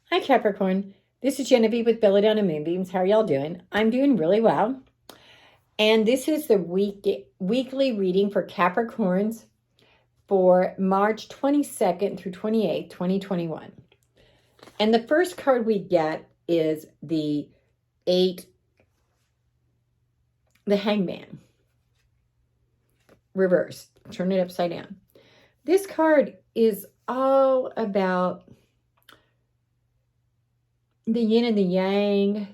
Hi, Capricorn. This is Genevieve with Belladonna and Moonbeams. How are y'all doing? I'm doing really well. And this is the weekly reading for Capricorns for March 22nd through 28th, 2021. And the first card we get is the Hangman. Reversed. Turn it upside down. This card is all about the yin and the yang,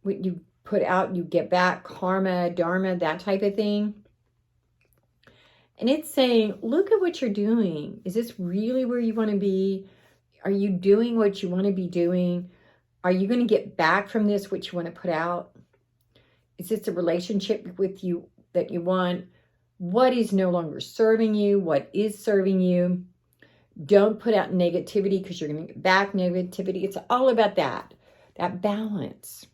what you put out, you get back, karma, dharma, that type of thing. And it's saying, look at what you're doing. Is this really where you want to be? Are you doing what you want to be doing? Are you going to get back from this what you want to put out? Is this a relationship with you that you want? What is no longer serving you? What is serving you? Don't put out negativity because you're going to get back negativity. It's all about that balance.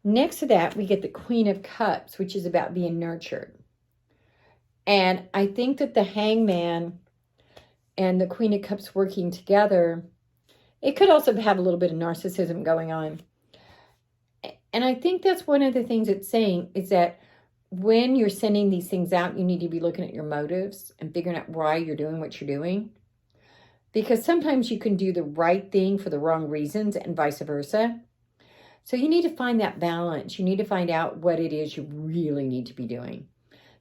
Next to that, we get the Queen of Cups, which is about being nurtured. And I think that the Hangman and the Queen of Cups working together, it could also have a little bit of narcissism going on. And I think that's one of the things it's saying is that when you're sending these things out, you need to be looking at your motives and figuring out why you're doing what you're doing. Because sometimes you can do the right thing for the wrong reasons and vice versa. So you need to find that balance. You need to find out what it is you really need to be doing.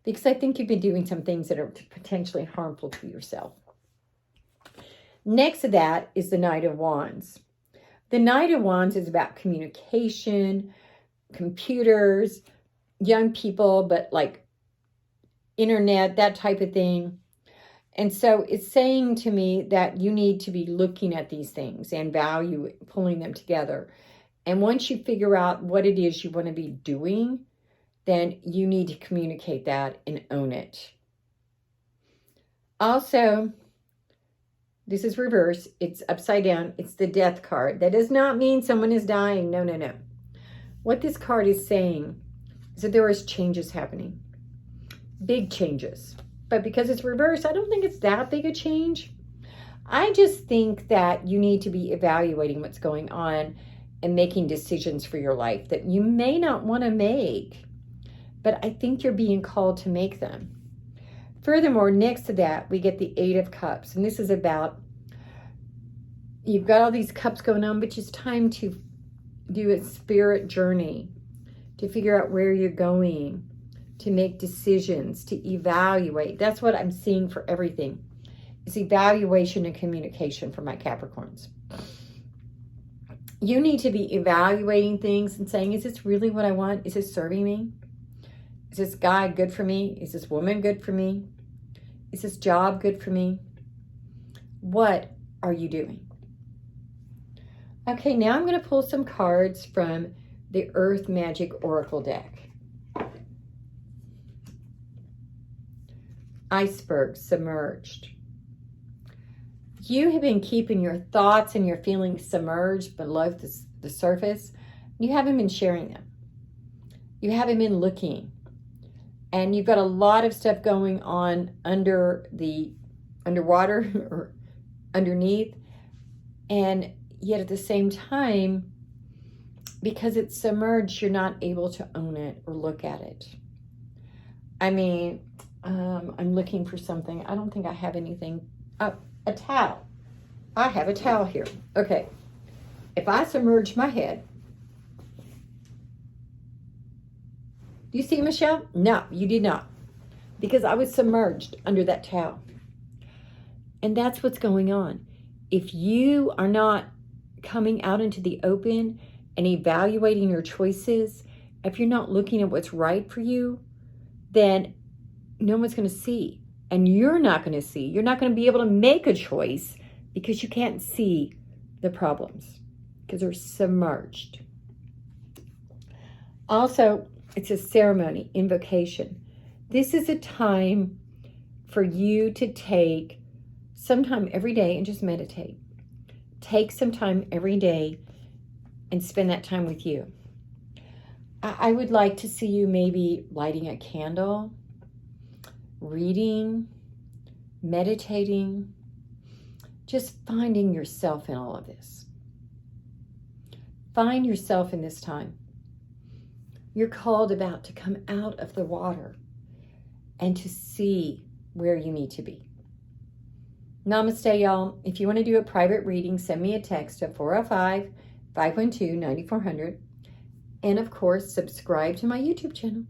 Because I think you've been doing some things that are potentially harmful to yourself. Next to that is the Knight of Wands. The Knight of Wands is about communication, computers, young people, but like internet, that type of thing. And so it's saying to me that you need to be looking at these things and pulling them together. And once you figure out what it is you want to be doing, then you need to communicate that and own it. Also, this is reverse. It's upside down. It's the Death card. That does not mean someone is dying. No, no, no. What this card is saying is that there is changes happening. Big changes. But because it's reversed, I don't think it's that big a change. I just think that you need to be evaluating what's going on and making decisions for your life that you may not want to make, but I think you're being called to make them. Furthermore, next to that, we get the Eight of Cups. And this is about, you've got all these cups going on, but it's time to do a spirit journey, to figure out where you're going, to make decisions, to evaluate. That's what I'm seeing for everything. It's evaluation and communication for my Capricorns. You need to be evaluating things and saying, is this really what I want? Is this serving me? Is this guy good for me? Is this woman good for me? Is this job good for me? What are you doing? Okay, now I'm going to pull some cards from the Earth Magic Oracle deck. Iceberg, submerged. You have been keeping your thoughts and your feelings submerged below the surface. You haven't been sharing them. You haven't been looking. And you've got a lot of stuff going on underwater or underneath. And yet at the same time, because it's submerged, you're not able to own it or look at it. I mean, I'm looking for something. I don't think I have anything. A towel. I have a towel here. Okay. If I submerge my head. Do you see, Michelle? No, you did not. Because I was submerged under that towel. And that's what's going on. If you are not coming out into the open and evaluating your choices, if you're not looking at what's right for you, then no one's going to see. And you're not going to see. You're not going to be able to make a choice because you can't see the problems because they're submerged. Also, it's a ceremony, invocation. This is a time for you to take some time every day and just meditate. Take some time every day and spend that time with you. I would like to see you maybe lighting a candle, reading, meditating, just finding yourself in all of this. Find yourself in this time. You're called about to come out of the water and to see where you need to be. Namaste, y'all. If you want to do a private reading, send me a text at 405-512-9400. And of course, subscribe to my YouTube channel.